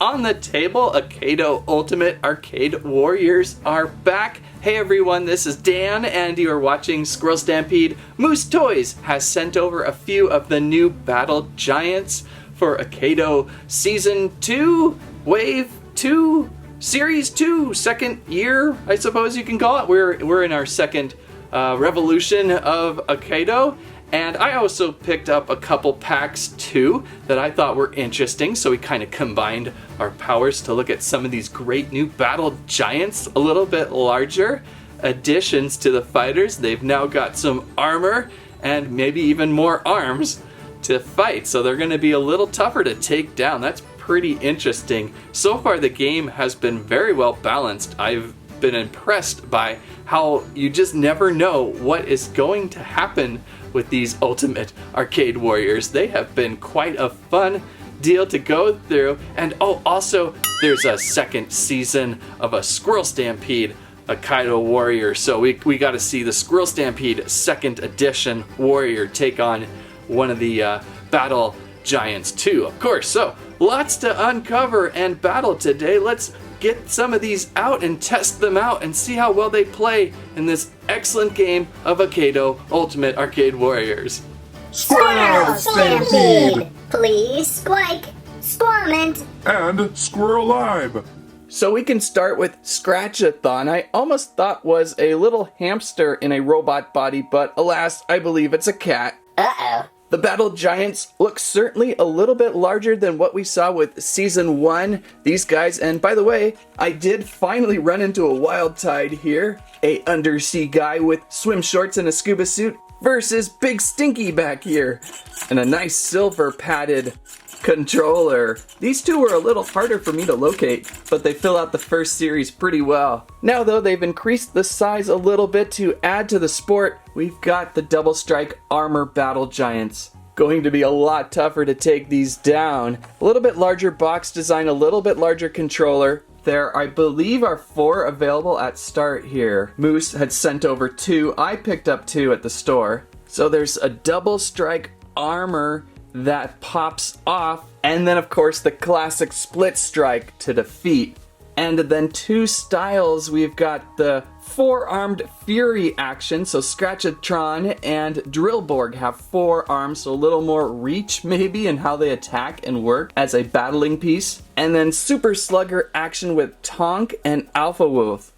on the table, Akēdo Ultimate Arcade Warriors are back. Hey everyone, this is Dan and you are watching Squirrel Stampede. Moose Toys has sent over a few of the new Battle Giants for Akēdo Season 2, Wave 2, Series 2, second year, I suppose you can call it. We're in our second revolution of Akēdo. And I also picked up a couple packs too that I thought were interesting, so we kind of combined our powers to look at some of these great new Battle Giants, a little bit larger additions to the fighters. They've now got some armor and maybe even more arms to fight, so they're going to be a little tougher to take down. That's pretty interesting. So far the game has been very well balanced. I've been impressed by how you just never know what is going to happen with these Ultimate Arcade Warriors. They have been quite a fun deal to go through. And oh, also there's a second season of a Squirrel Stampede Akēdo Warrior. So we got to see the Squirrel Stampede second edition Warrior take on one of the Battle Giants too, of course. So lots to uncover and battle today. Let's get some of these out and test them out and see how well they play in this excellent game of Akēdo Ultimate Arcade Warriors. Squirrel Stampede! Please squike, squirmint, and Squirrel Live. So we can start with Scratch-Atron. I almost thought was a little hamster in a robot body, but alas, I believe it's a cat. Uh-oh. The Battle Giants look certainly a little bit larger than what we saw with Season 1. These guys, and by the way, I did finally run into a wild tide here. A undersea guy with swim shorts and a scuba suit versus Big Stinky back here. And a nice silver padded controller. These two were a little harder for me to locate, but they fill out the first series pretty well. Now though, they've increased the size a little bit to add to the sport. We've got the Double Strike Armor Battle Giants. Going to be a lot tougher to take these down. A little bit larger box design, a little bit larger controller. There, I believe, are 4 available at start here. Moose had sent over 2. I picked up 2 at the store. So there's a Double Strike Armor that pops off, and then of course the classic split strike to defeat. And then 2 styles. We've got the 4-armed fury action, so Scratch-Atron and Drillborg have 4 arms, so a little more reach maybe in how they attack and work as a battling piece. And then super slugger action with Tonk and Alphawolf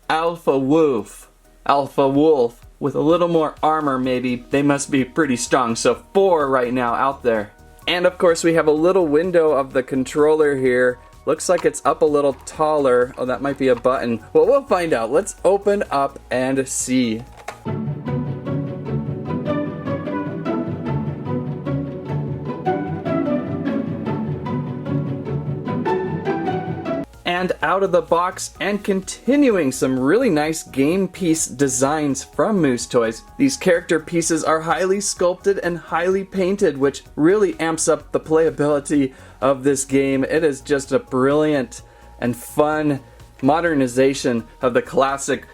with a little more armor maybe. They must be pretty strong, so 4 right now out there. And of course we have a little window of the controller here. Looks like it's up a little taller. Oh, that might be a button. Well, we'll find out. Let's open up and see. And out of the box, and continuing some really nice game piece designs from Moose Toys. These character pieces are highly sculpted and highly painted, which really amps up the playability of this game. It is just a brilliant and fun modernization of the classic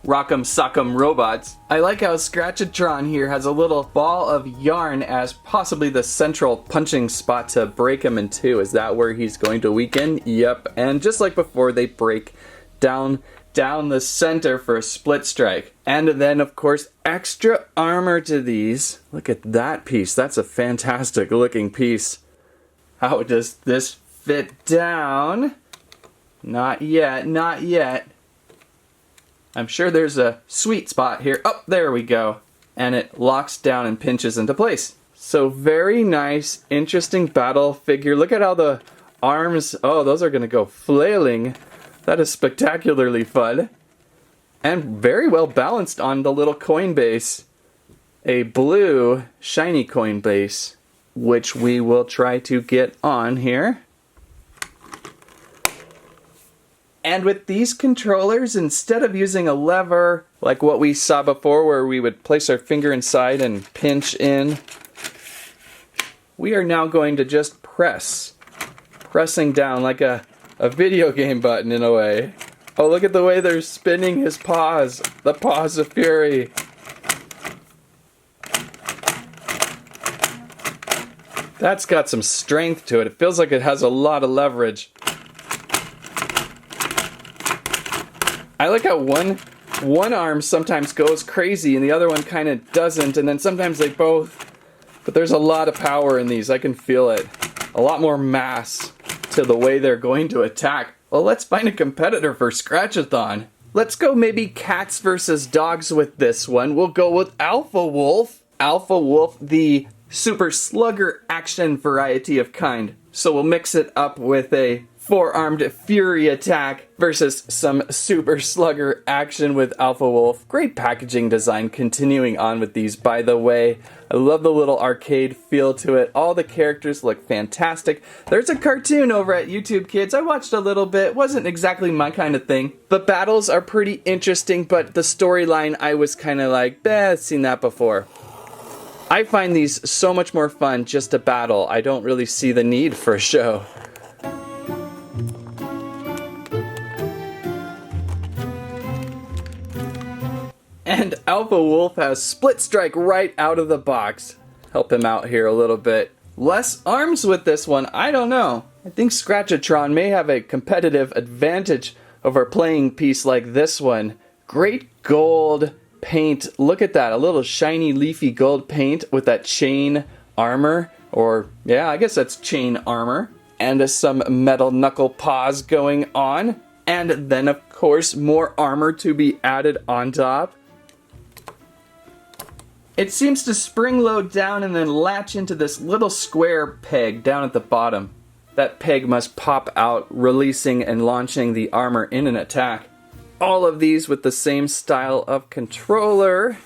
Rock'em Sock'em robots. I like how Scratch-Atron here has a little ball of yarn as possibly the central punching spot to break him in two. Is that where he's going to weaken? Yep. And just like before, they break down the center for a split strike. And then, of course, extra armor to these. Look at that piece. That's a fantastic looking piece. How does this fit down? Not yet, not yet. I'm sure there's a sweet spot here. Oh, there we go. And it locks down and pinches into place. So very nice, interesting battle figure. Look at how the arms, oh, those are going to go flailing. That is spectacularly fun. And very well balanced on the little coin base. A blue, shiny coin base, which we will try to get on here. And with these controllers, instead of using a lever like what we saw before where we would place our finger inside and pinch in, we are now going to just pressing down like a video game button in a way. Oh, look at the way they're spinning his paws, the paws of fury. That's got some strength to it. It feels like it has a lot of leverage. I like how one arm sometimes goes crazy and the other one kind of doesn't, and then sometimes they both. But there's a lot of power in these. I can feel it. A lot more mass to the way they're going to attack. Well, let's find a competitor for Scratch-Atron. Let's go maybe cats versus dogs with this one. We'll go with Alphawolf. Alphawolf, the super slugger action variety of kind. So we'll mix it up with a four-armed fury attack versus some super slugger action with Alphawolf. Great packaging design. Continuing on with these, by the way. I love the little arcade feel to it. All the characters look fantastic. There's a cartoon over at YouTube Kids. I watched a little bit. Wasn't exactly my kind of thing. The battles are pretty interesting, but the storyline I was kind of like, I've seen that before. I find these so much more fun just to battle. I don't really see the need for a show. And Alphawolf has Split Strike right out of the box. Help him out here a little bit. Less arms with this one, I don't know. I think Scratch-Atron may have a competitive advantage over a playing piece like this one. Great gold paint. Look at that, a little shiny leafy gold paint with that chain armor. Or, yeah, I guess that's chain armor. And some metal knuckle paws going on. And then, of course, more armor to be added on top. It seems to spring load down and then latch into this little square peg down at the bottom. That peg must pop out, releasing and launching the armor in an attack. All of these with the same style of controller.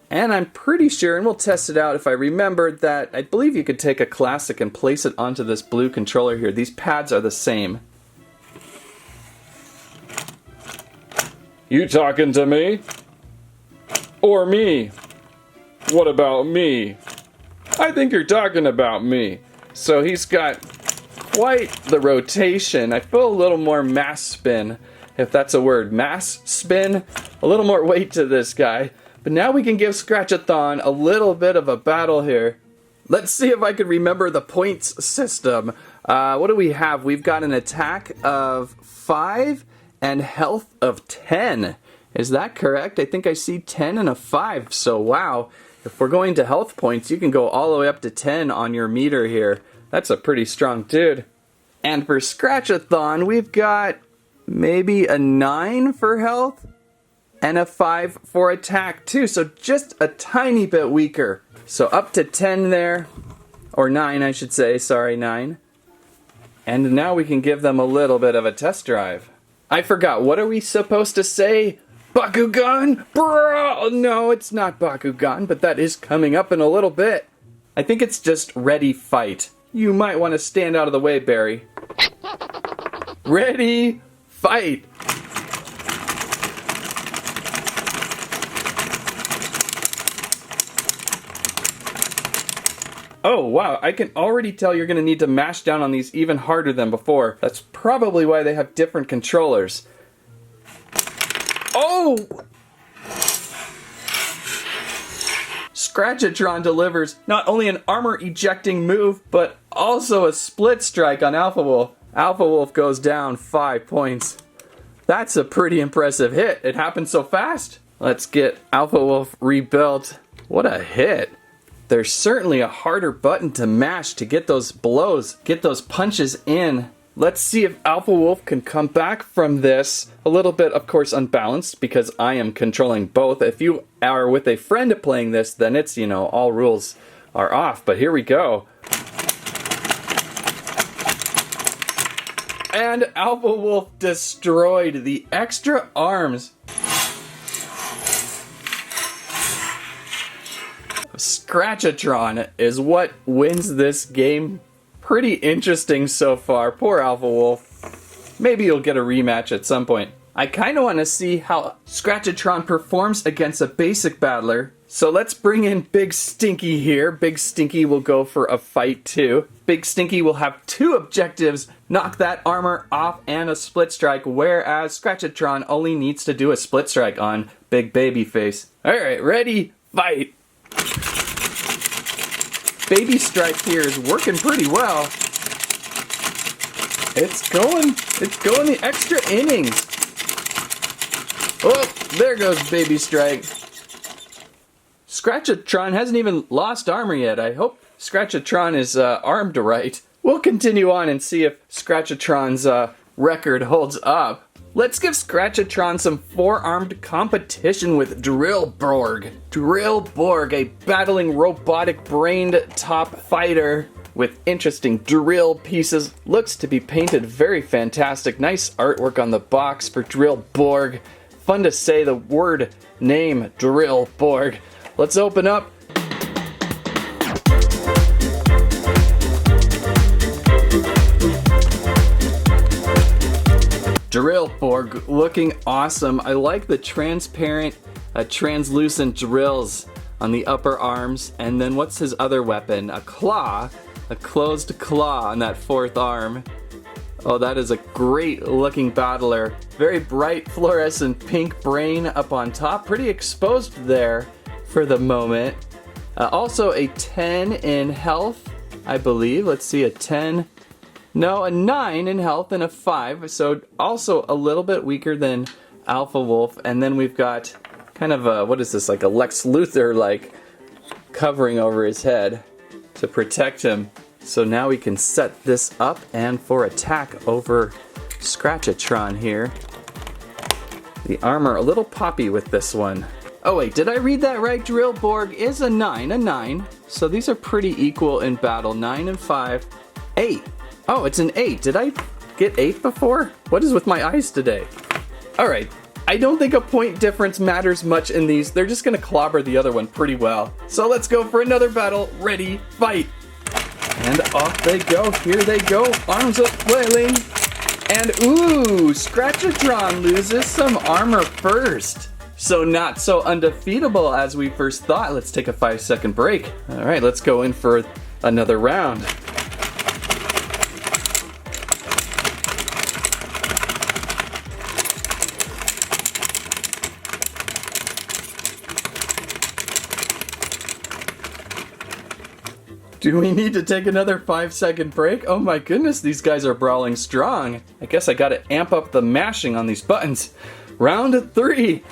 And I'm pretty sure, and we'll test it out if I remember, that I believe you could take a classic and place it onto this blue controller here. These pads are the same. You talking to me? Or me? What about me? I think you're talking about me. So he's got quite the rotation. I feel a little more mass spin, if that's a word. Mass spin? A little more weight to this guy. But now we can give Scratch-Atron a little bit of a battle here. Let's see if I can remember the points system. What do we have? We've got an attack of 5 and health of 10. Is that correct? I think I see 10 and a 5, so wow. If we're going to health points, you can go all the way up to 10 on your meter here. That's a pretty strong dude. And for Scratch-Atron, we've got maybe a 9 for health and a 5 for attack too, so just a tiny bit weaker. So up to 10 there, or 9 I should say, sorry, 9. And now we can give them a little bit of a test drive. I forgot, what are we supposed to say? Bakugan? Bro! No, it's not Bakugan, but that is coming up in a little bit. I think it's just ready, fight. You might want to stand out of the way, Barry. Ready, fight! Oh, wow, I can already tell you're going to need to mash down on these even harder than before. That's probably why they have different controllers. Oh! Scratch-Atron delivers not only an armor-ejecting move, but also a split strike on Alphawolf. Alphawolf goes down 5 points. That's a pretty impressive hit. It happened so fast. Let's get Alphawolf rebuilt. What a hit. There's certainly a harder button to mash to get those blows, get those punches in. Let's see if Alphawolf can come back from this. A little bit, of course, unbalanced because I am controlling both. If you are with a friend playing this, then it's, you know, all rules are off. But here we go. And Alphawolf destroyed the extra arms. Scratch-Atron is what wins this game. Pretty interesting so far. Poor Alphawolf. Maybe you'll get a rematch at some point. I kind of want to see how Scratch-Atron performs against a basic battler. So let's bring in Big Stinky here. Big Stinky will go for a fight too. Big Stinky will have 2 objectives. Knock that armor off and a split strike. Whereas Scratch-Atron only needs to do a split strike on Big Babyface. Alright, ready, fight. Baby Strike here is working pretty well. It's going the extra innings. Oh, there goes Baby Strike. Scratch-Atron hasn't even lost armor yet. I hope Scratch-Atron is armed right. We'll continue on and see if Scratch-Atron's record holds up. Let's give Scratch-Atron some four-armed competition with Drillborg. Drillborg, a battling robotic-brained top fighter with interesting drill pieces. Looks to be painted very fantastic. Nice artwork on the box for Drillborg. Fun to say the word name, Drillborg. Let's open up. Drillborg looking awesome. I like the transparent, translucent drills on the upper arms. And then what's his other weapon? A claw, a closed claw on that fourth arm. Oh, that is a great looking battler. Very bright fluorescent pink brain up on top. Pretty exposed there for the moment. Also a 10 in health, I believe. Let's see, a 10. No, a 9 in health and a 5. So also a little bit weaker than Alphawolf. And then we've got kind of a, what is this, like a Lex Luthor like covering over his head to protect him. So now we can set this up and for attack over Scratch-Atron here. The armor a little poppy with this one. Oh wait, did I read that right? Drillborg is a 9. So these are pretty equal in battle. 9 and 5. 8. Oh, it's an 8. Did I get 8 before? What is with my eyes today? Alright, I don't think a point difference matters much in these. They're just gonna clobber the other one pretty well. So let's go for another battle. Ready, fight! And off they go. Here they go. Arms up flailing. And ooh, Scratch-Atron loses some armor first. So not so undefeatable as we first thought. Let's take a 5-second break. All right, let's go in for another round. Do we need to take another 5-second break? Oh my goodness, these guys are brawling strong. I guess I gotta amp up the mashing on these buttons. Round 3.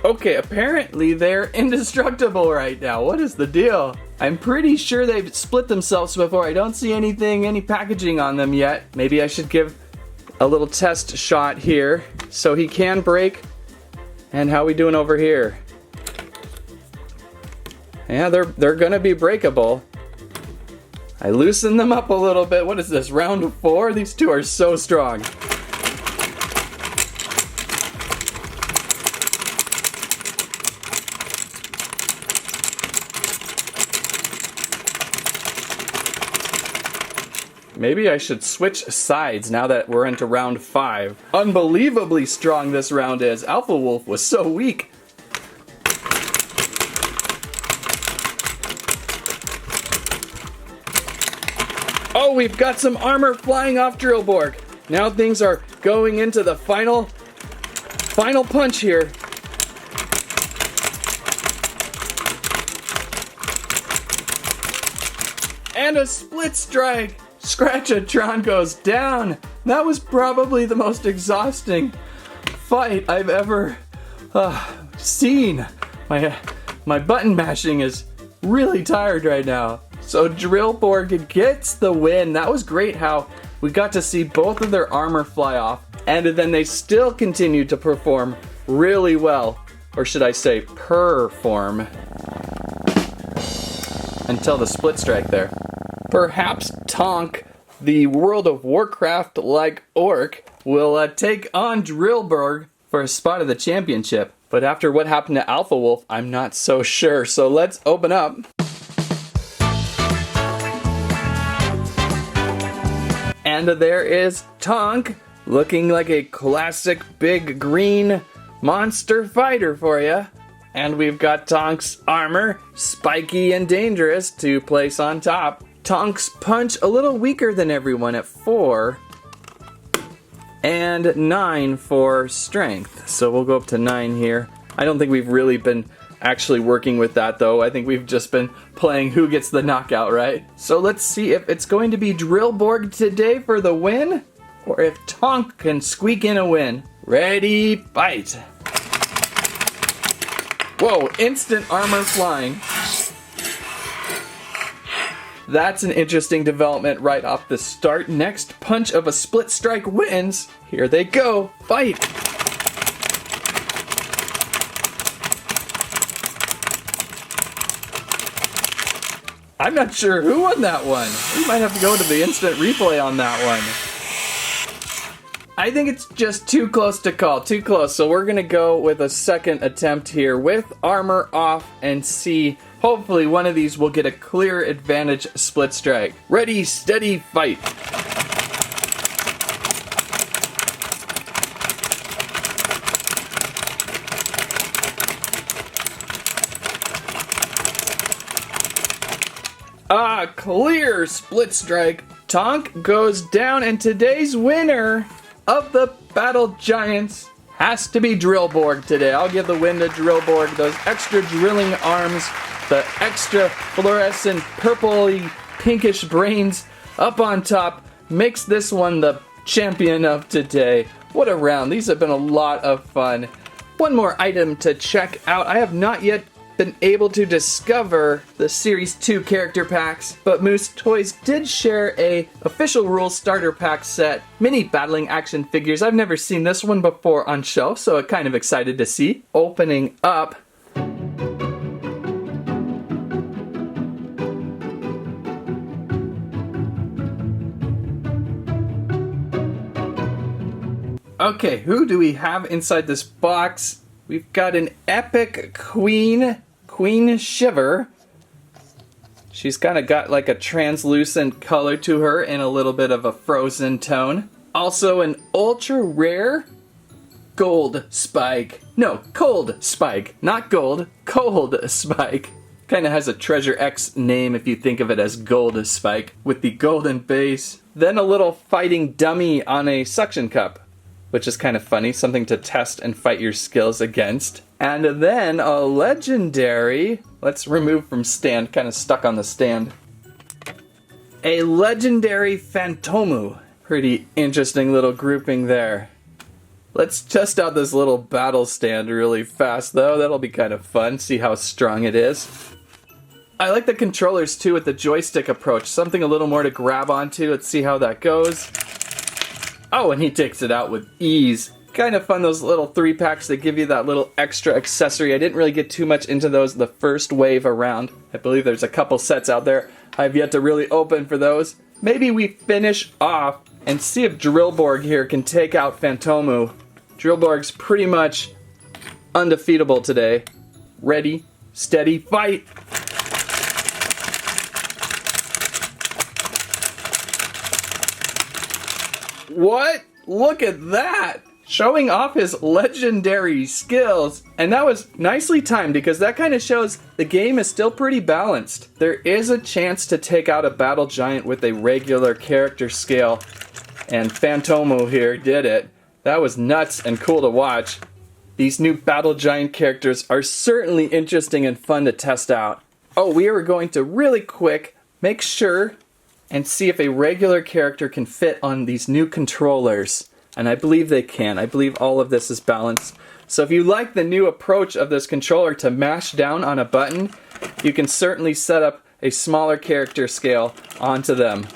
Okay, apparently they're indestructible right now. What is the deal? I'm pretty sure they've split themselves before. I don't see any packaging on them yet. Maybe I should give a little test shot here so he can break. And how we doing over here? Yeah, they're gonna be breakable. I loosen them up a little bit. What is this, round 4? These two are so strong. Maybe I should switch sides now that we're into round 5. Unbelievably strong this round is. Alphawolf was so weak. Oh, we've got some armor flying off Drillborg. Now things are going into the final punch here. And a split strike. Scratch-Atron goes down. That was probably the most exhausting fight I've ever seen. My button mashing is really tired right now. So Drillborg gets the win. That was great how we got to see both of their armor fly off, and then they still continued to perform really well. Or should I say perform. Until the split strike there. Perhaps Tonk, the World of Warcraft-like orc, will take on Drillborg for a spot of the championship. But after what happened to Alphawolf, I'm not so sure. So let's open up. And there is Tonk, looking like a classic big green monster fighter for you. And we've got Tonk's armor, spiky and dangerous, to place on top. Tonk's punch a little weaker than everyone at 4. And 9 for strength. So we'll go up to 9 here. I don't think we've really been actually working with that though. I think we've just been playing who gets the knockout, right? So let's see if it's going to be Drillborg today for the win, or if Tonk can squeak in a win. Ready, fight! Whoa, instant armor flying. That's an interesting development right off the start. Next punch of a split strike wins. Here they go, fight! I'm not sure who won that one. We might have to go to the instant replay on that one. I think it's just too close to call, too close. So we're gonna go with a second attempt here with armor off and see. Hopefully one of these will get a clear advantage split strike. Ready, steady, fight. Clear split strike. Tonk goes down, and today's winner of the Battle Giants has to be Drillborg today. I'll give the win to Drillborg. Those extra drilling arms, the extra fluorescent purpley pinkish brains up on top makes this one the champion of today. What a round. These have been a lot of fun. One more item to check out. I have not yet been able to discover the Series 2 character packs, but Moose Toys did share a official rules starter pack set, mini battling action figures. I've never seen this one before on shelf, so I'm kind of excited to see. Opening up. Okay, who do we have inside this box? We've got an epic Queen Shiver. She's kind of got like a translucent color to her and a little bit of a frozen tone. Also an ultra rare Gold Spike. No, Cold Spike. Not gold, Cold Spike. Kind of has a Treasure X name if you think of it as Gold Spike with the golden base. Then a little fighting dummy on a suction cup, which is kind of funny, something to test and fight your skills against. And then a legendary, let's remove from stand, kind of stuck on the stand. A legendary Phantomu. Pretty interesting little grouping there. Let's test out this little battle stand really fast though, that'll be kind of fun, see how strong it is. I like the controllers too with the joystick approach, something a little more to grab onto, let's see how that goes. Oh, and he takes it out with ease. Kind of fun, those little 3-packs that give you that little extra accessory. I didn't really get too much into those the first wave around. I believe there's a couple sets out there I've yet to really open for those. Maybe we finish off and see if Drillborg here can take out Phantomu. Drillborg's pretty much undefeatable today. Ready, steady, fight! What? Look at that! Showing off his legendary skills. And that was nicely timed because that kind of shows the game is still pretty balanced. There is a chance to take out a battle giant with a regular character scale. And Phantomu here did it. That was nuts and cool to watch. These new battle giant characters are certainly interesting and fun to test out. Oh, we are going to really quick make sure and see if a regular character can fit on these new controllers. And I believe they can. I believe all of this is balanced. So if you like the new approach of this controller to mash down on a button, you can certainly set up a smaller character scale onto them.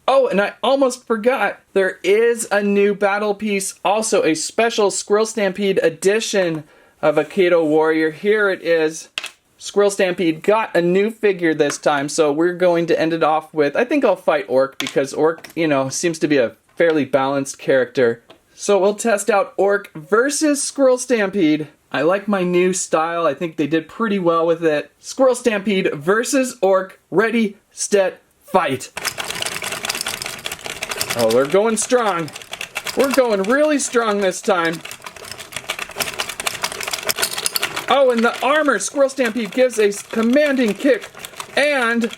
Oh, and I almost forgot, there is a new battle piece, also a special Squirrel Stampede edition of Akēdo Warrior. Here it is. Squirrel Stampede got a new figure this time, so we're going to end it off with, I think I'll fight Orc, because Orc, you know, seems to be a fairly balanced character. So we'll test out Orc versus Squirrel Stampede. I like my new style, I think they did pretty well with it. Squirrel Stampede versus Orc, ready, steady, fight. Oh, they're going strong. We're going really strong this time. Oh, and the armor, Squirrel Stampede gives a commanding kick, and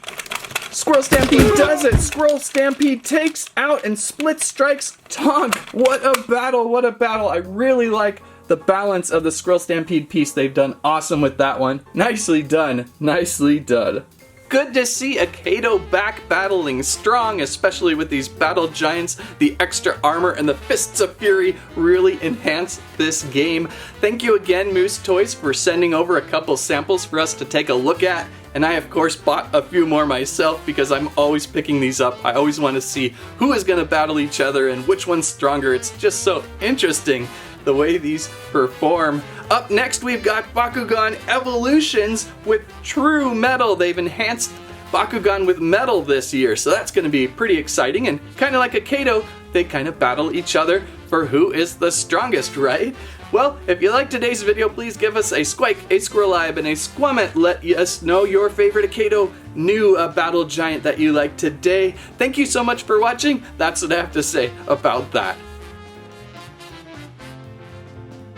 Squirrel Stampede does it. Squirrel Stampede takes out and split strikes Tonk. What a battle, what a battle. I really like the balance of the Squirrel Stampede piece. They've done awesome with that one. Nicely done, nicely done. Good to see Akēdo back battling strong, especially with these battle giants. The extra armor and the fists of fury really enhance this game. Thank you again, Moose Toys, for sending over a couple samples for us to take a look at. And I, of course, bought a few more myself because I'm always picking these up. I always want to see who is going to battle each other and which one's stronger. It's just so interesting the way these perform. Up next, we've got Bakugan Evolutions with True Metal. They've enhanced Bakugan with metal this year, so that's going to be pretty exciting. And kind of like Akēdo, they kind of battle each other for who is the strongest, right? Well, if you liked today's video, please give us a squike, a squirrelib, and a squammet. Let us know your favorite Akēdo new battle giant that you like today. Thank you so much for watching. That's what I have to say about that.